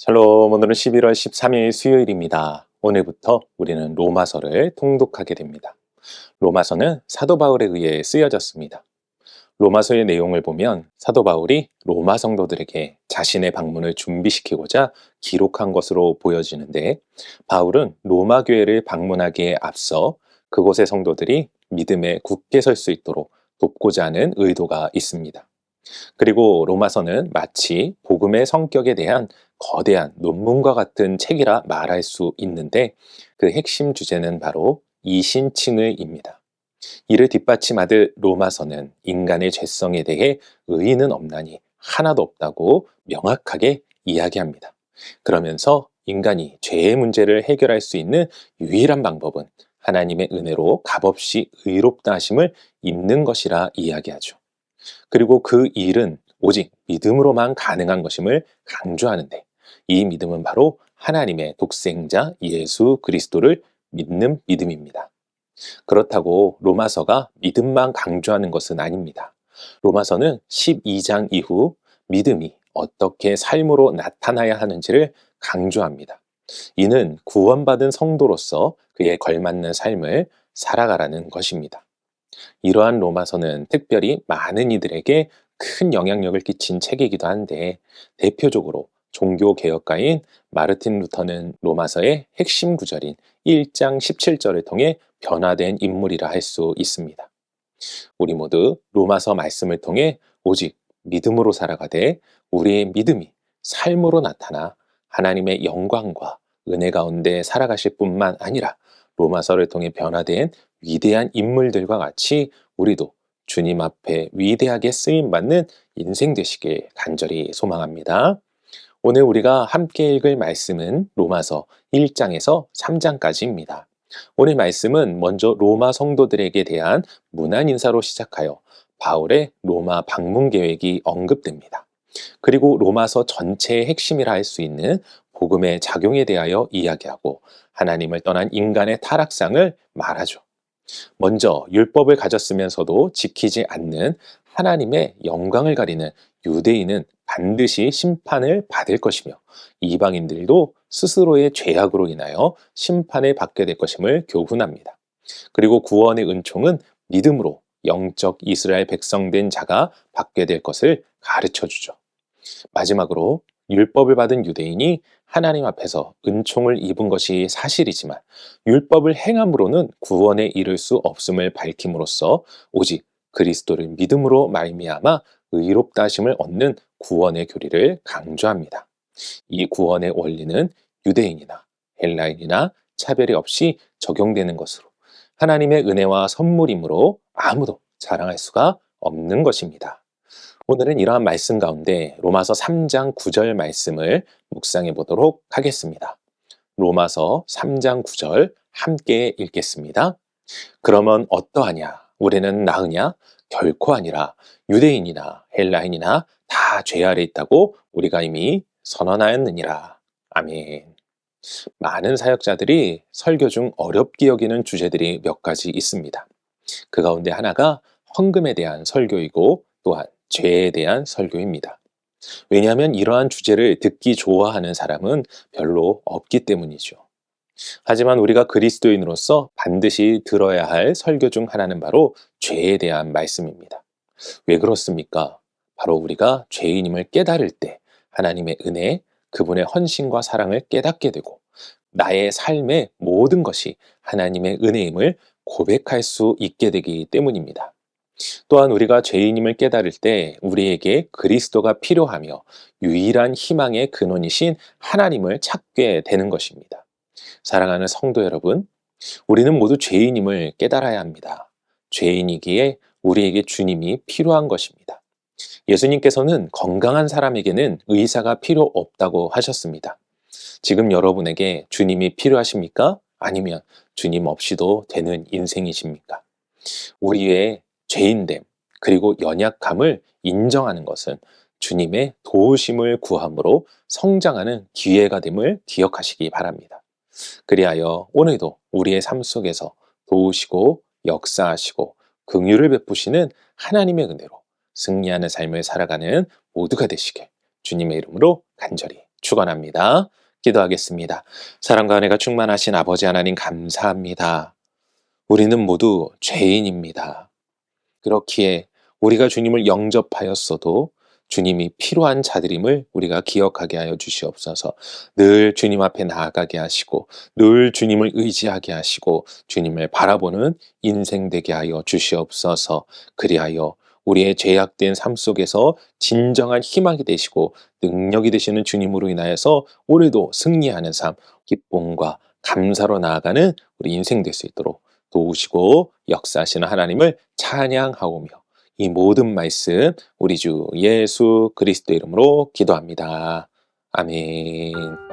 샬롬, 오늘은 11월 13일 수요일입니다. 오늘부터 우리는 로마서를 통독하게 됩니다. 로마서는 사도 바울에 의해 쓰여졌습니다. 로마서의 내용을 보면 사도 바울이 로마 성도들에게 자신의 방문을 준비시키고자 기록한 것으로 보여지는데, 바울은 로마 교회를 방문하기에 앞서 그곳의 성도들이 믿음에 굳게 설 수 있도록 돕고자 하는 의도가 있습니다. 그리고 로마서는 마치 복음의 성격에 대한 거대한 논문과 같은 책이라 말할 수 있는데, 그 핵심 주제는 바로 이신칭의입니다. 이를 뒷받침하듯 로마서는 인간의 죄성에 대해 의인은 없나니 하나도 없다고 명확하게 이야기합니다. 그러면서 인간이 죄의 문제를 해결할 수 있는 유일한 방법은 하나님의 은혜로 값없이 의롭다 하심을 입는 것이라 이야기하죠. 그리고 그 일은 오직 믿음으로만 가능한 것임을 강조하는데, 이 믿음은 바로 하나님의 독생자 예수 그리스도를 믿는 믿음입니다. 그렇다고 로마서가 믿음만 강조하는 것은 아닙니다. 로마서는 12장 이후 믿음이 어떻게 삶으로 나타나야 하는지를 강조합니다. 이는 구원받은 성도로서 그에 걸맞는 삶을 살아가라는 것입니다. 이러한 로마서는 특별히 많은 이들에게 큰 영향력을 끼친 책이기도 한데, 대표적으로 종교개혁가인 마르틴 루터는 로마서의 핵심 구절인 1장 17절을 통해 변화된 인물이라 할 수 있습니다. 우리 모두 로마서 말씀을 통해 오직 믿음으로 살아가되 우리의 믿음이 삶으로 나타나 하나님의 영광과 은혜 가운데 살아가실 뿐만 아니라 로마서를 통해 변화된 위대한 인물들과 같이 우리도 주님 앞에 위대하게 쓰임받는 인생 되시길 간절히 소망합니다. 오늘 우리가 함께 읽을 말씀은 로마서 1장에서 3장까지입니다. 오늘 말씀은 먼저 로마 성도들에게 대한 문안 인사로 시작하여 바울의 로마 방문 계획이 언급됩니다. 그리고 로마서 전체의 핵심이라 할 수 있는 복음의 작용에 대하여 이야기하고 하나님을 떠난 인간의 타락상을 말하죠. 먼저 율법을 가졌으면서도 지키지 않는 하나님의 영광을 가리는 유대인은 반드시 심판을 받을 것이며, 이방인들도 스스로의 죄악으로 인하여 심판을 받게 될 것임을 교훈합니다. 그리고 구원의 은총은 믿음으로 영적 이스라엘 백성된 자가 받게 될 것을 가르쳐 주죠. 마지막으로 율법을 받은 유대인이 하나님 앞에서 은총을 입은 것이 사실이지만 율법을 행함으로는 구원에 이를 수 없음을 밝힘으로써 오직 그리스도를 믿음으로 말미암아 의롭다 하심을 얻는 구원의 교리를 강조합니다. 이 구원의 원리는 유대인이나 헬라인이나 차별이 없이 적용되는 것으로 하나님의 은혜와 선물이므로 아무도 자랑할 수가 없는 것입니다. 오늘은 이러한 말씀 가운데 로마서 3장 9절 말씀을 묵상해 보도록 하겠습니다. 로마서 3장 9절 함께 읽겠습니다. 그러면 어떠하냐? 우리는 나으냐? 결코 아니라 유대인이나 헬라인이나 다 죄 아래 있다고 우리가 이미 선언하였느니라. 아멘. 많은 사역자들이 설교 중 어렵게 여기는 주제들이 몇 가지 있습니다. 그 가운데 하나가 헌금에 대한 설교이고 또한 죄에 대한 설교입니다. 왜냐하면 이러한 주제를 듣기 좋아하는 사람은 별로 없기 때문이죠. 하지만 우리가 그리스도인으로서 반드시 들어야 할 설교 중 하나는 바로 죄에 대한 말씀입니다. 왜 그렇습니까? 바로 우리가 죄인임을 깨달을 때 하나님의 은혜, 그분의 헌신과 사랑을 깨닫게 되고 나의 삶의 모든 것이 하나님의 은혜임을 고백할 수 있게 되기 때문입니다. 또한 우리가 죄인임을 깨달을 때 우리에게 그리스도가 필요하며 유일한 희망의 근원이신 하나님을 찾게 되는 것입니다. 사랑하는 성도 여러분, 우리는 모두 죄인임을 깨달아야 합니다. 죄인이기에 우리에게 주님이 필요한 것입니다. 예수님께서는 건강한 사람에게는 의사가 필요 없다고 하셨습니다. 지금 여러분에게 주님이 필요하십니까? 아니면 주님 없이도 되는 인생이십니까? 우리의 죄인됨, 그리고 연약함을 인정하는 것은 주님의 도우심을 구함으로 성장하는 기회가 됨을 기억하시기 바랍니다. 그리하여 오늘도 우리의 삶 속에서 도우시고 역사하시고 긍휼을 베푸시는 하나님의 은혜로 승리하는 삶을 살아가는 모두가 되시길 주님의 이름으로 간절히 축원합니다. 기도하겠습니다. 사랑과 은혜가 충만하신 아버지 하나님 감사합니다. 우리는 모두 죄인입니다. 그렇기에 우리가 주님을 영접하였어도 주님이 필요한 자들임을 우리가 기억하게 하여 주시옵소서. 늘 주님 앞에 나아가게 하시고 늘 주님을 의지하게 하시고 주님을 바라보는 인생 되게 하여 주시옵소서. 그리하여 우리의 죄악된 삶 속에서 진정한 희망이 되시고 능력이 되시는 주님으로 인하여서 오늘도 승리하는 삶, 기쁨과 감사로 나아가는 우리 인생 될 수 있도록 도우시고 역사하시는 하나님을 찬양하오며 이 모든 말씀 우리 주 예수 그리스도 이름으로 기도합니다. 아멘.